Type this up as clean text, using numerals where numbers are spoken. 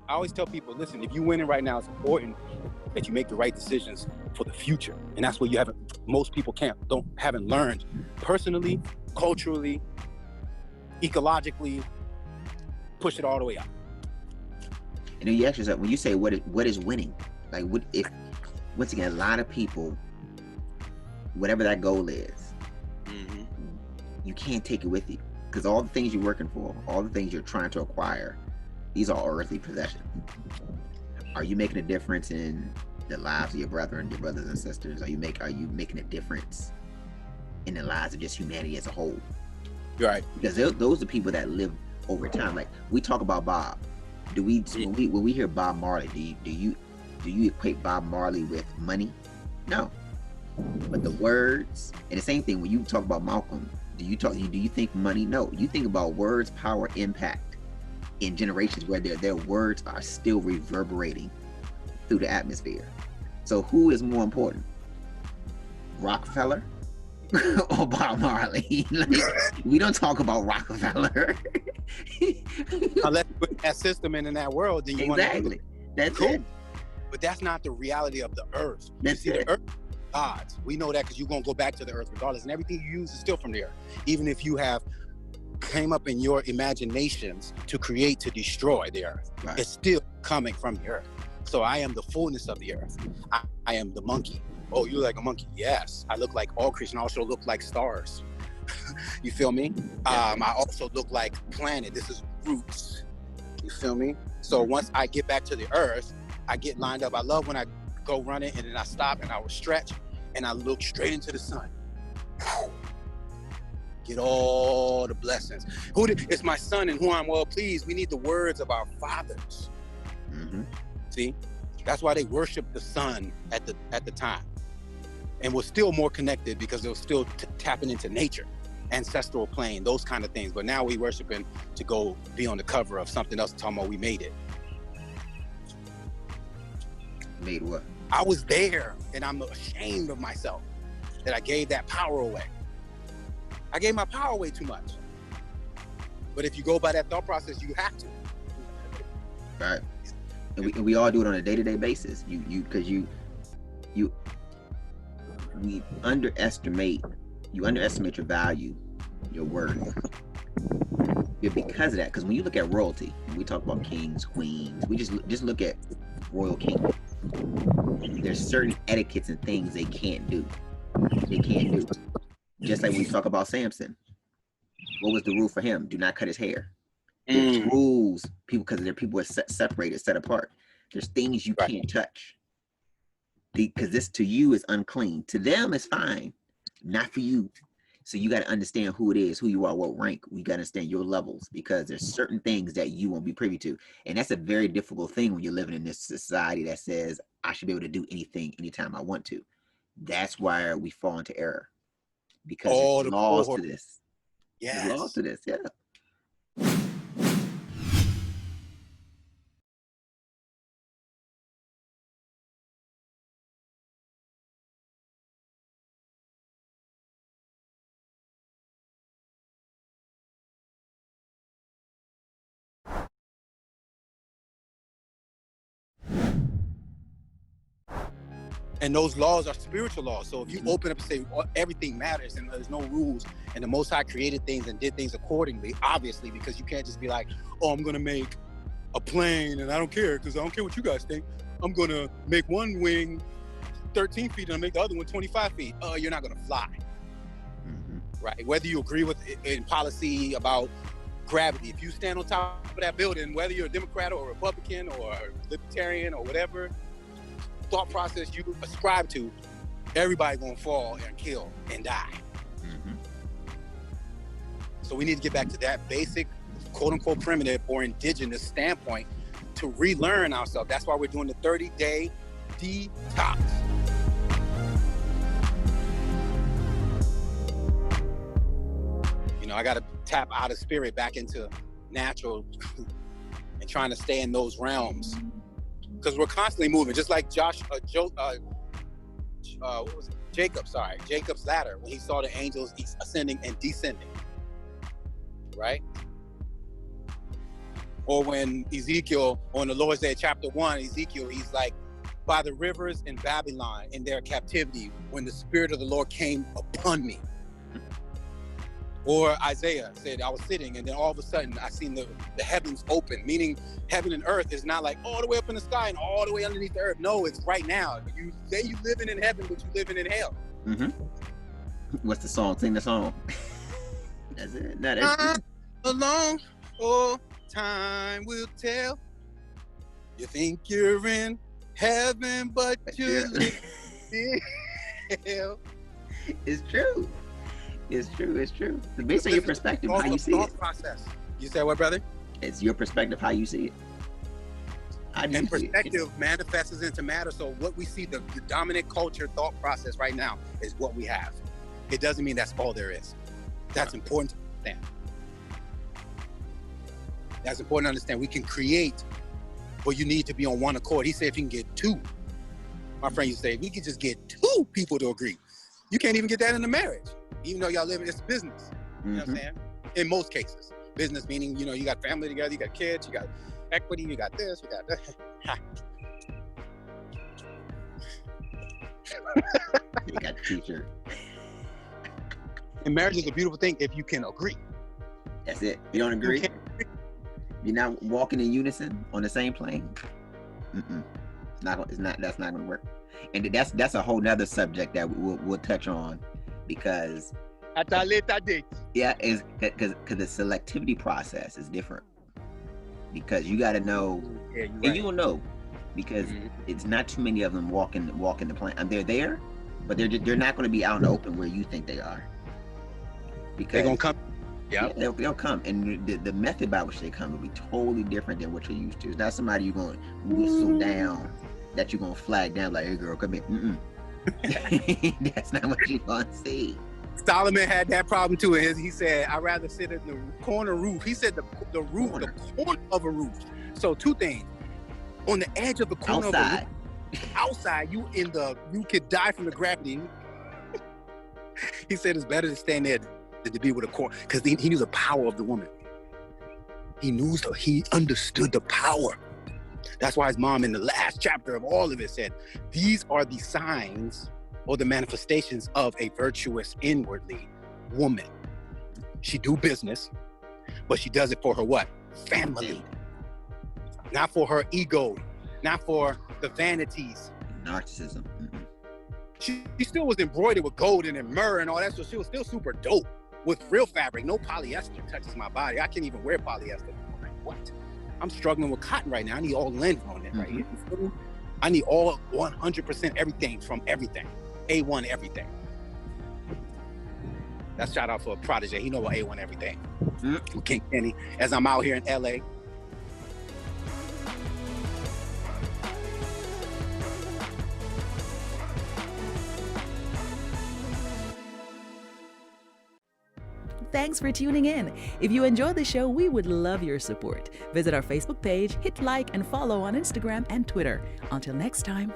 I always tell people, listen, if you're winning right now, it's important that you make the right decisions for the future. And that's what most people haven't learned personally, culturally, ecologically, push it all the way up. And then you ask yourself, when you say what is winning, like once again, a lot of people, whatever that goal is, you can't take it with you, because all the things you're working for, all the things you're trying to acquire, these are earthly possessions. Are you making a difference in the lives of your brethren, your brothers and sisters? Are you making a difference in the lives of just humanity as a whole? Right. Because those are people that live over time. Like we talk about Bob. When we hear Bob Marley, do you equate Bob Marley with money? No. But the words, and the same thing when you talk about Malcolm, do you think money? No. You think about words, power, impact in generations where their words are still reverberating through the atmosphere. So who is more important? Rockefeller or Bob Marley? Like, we don't talk about Rockefeller. Unless you put that system in that world, then you exactly. want to That's cool. It. But that's not the reality of the earth. That's you see, it. The earth is God's. We know that because you're going to go back to the earth regardless. And everything you use is still from the earth. Even if you have came up in your imaginations to create, to destroy the earth, right. It's still coming from the earth. So I am the fullness of the earth. I am the monkey. Oh, you like a monkey? Yes. I look like all creation. I also look like stars. You feel me? I also look like planet. This is roots. You feel me? So once I get back to the earth, I get lined up. I love when I go running and then I stop and I will stretch and I look straight into the sun. Get all the blessings. It's my son in whom I'm well pleased. We need the words of our fathers. See? That's why they worship the sun at the time. And we're still more connected because they're still tapping into nature, ancestral plane, those kind of things. But now we worshiping to go be on the cover of something else talking about we made it. Made what? I was there and I'm ashamed of myself that I gave that power away. I gave my power away too much. But if you go by that thought process, you have to. Right. And we all do it on a day-to-day basis. We underestimate your value, your worth. Because of that, because when you look at royalty, we talk about kings, queens, we just look at royal kingdom. There's certain etiquettes and things they can't do. Just like when we talk about Samson. What was the rule for him? Do not cut his hair. There's rules, because people are separated, set apart. There's things you can't touch. Because this to you is unclean. To them it's fine. Not for you. So you got to understand who it is, who you are, what rank. We got to understand your levels, because there's certain things that you won't be privy to. And that's a very difficult thing when you're living in this society that says, I should be able to do anything, anytime I want to. That's why we fall into error. Because there's laws to this. Yes. There's laws to this, yeah. And those laws are spiritual laws. So if you open up and say everything matters and there's no rules, and the Most High created things and did things accordingly, obviously, because you can't just be like, oh, I'm going to make a plane and I don't care because I don't care what you guys think. I'm going to make one wing 13 feet and I'll make the other one 25 feet. You're not going to fly. Right? Whether you agree with in policy about gravity, if you stand on top of that building, whether you're a Democrat or a Republican or a Libertarian or whatever thought process you ascribe to, everybody gonna fall and kill and die. So we need to get back to that basic, quote unquote, primitive or indigenous standpoint to relearn ourselves. That's why we're doing the 30-day detox. You know, I gotta tap out of spirit back into natural and trying to stay in those realms. Because we're constantly moving, just like Jacob's ladder, when he saw the angels ascending and descending, right? Or when Ezekiel, on the Lord's Day, chapter 1, Ezekiel, he's like, by the rivers in Babylon in their captivity, when the Spirit of the Lord came upon me. Or Isaiah said, I was sitting, and then all of a sudden I seen the heavens open, meaning heaven and earth is not like all the way up in the sky and all the way underneath the earth. No, it's right now. You say you living in heaven, but you living in hell. Mm-hmm. What's the song? Sing the song. That's it. No, that's alone, oh, time will tell. You think you're in heaven, but you're living in hell. It's true. It's true. It's true. It's based on your perspective, how you see it. Process. You said what, brother? It's your perspective, how you see it. And perspective manifests into matter. So what we see, the dominant culture thought process right now is what we have. It doesn't mean that's all there is. That's important to understand. That's important to understand. We can create, but you need to be on one accord. He said if you can get two, my friend used to say, if we could just get two people to agree. You can't even get that in a marriage, even though y'all live in this business. You know what I'm saying? In most cases. Business meaning, you know, you got family together, you got kids, you got equity, you got this, you got that. You got the t-shirt. And marriage is a beautiful thing if you can agree. That's it. You don't agree? You're not walking in unison on the same plane. That's not going to work. And that's a whole nother subject that we'll touch on, because at a later date. Yeah, is because the selectivity process is different. Because you got to know, and you will know, because it's not too many of them walking the plane. And they're there, but they're not going to be out in the open where you think they are. Because they're gonna come. Yeah, they'll come, and the method by which they come will be totally different than what you're used to. It's not somebody you're going to whistle down, that you're going to flag down like, hey girl, come here. That's not what you're going to see. Solomon had that problem too. He said, I'd rather sit in the corner roof. He said the roof, the corner of a roof. So two things. On the edge of the corner of a roof, outside, you could die from the gravity. He said it's better to stand there than to be with a corner, because he knew the power of the woman. He understood the power. That's why his mom in the last chapter of all of it said, these are the signs or the manifestations of a virtuous inwardly woman. She do business, but she does it for her what? Family. Not for her ego, not for the vanities. Narcissism. She still was embroidered with gold and myrrh and all that, so she was still super dope with real fabric. No polyester touches my body. I can't even wear polyester anymore. Like, what? I'm struggling with cotton right now. I need all linen on it right here. I need all 100% everything from everything. A1 everything. That's shout out for a protege. He know what A1 everything. King Kenny, as I'm out here in LA. Thanks for tuning in. If you enjoyed the show, we would love your support. Visit our Facebook page, hit like and follow on Instagram and Twitter. Until next time.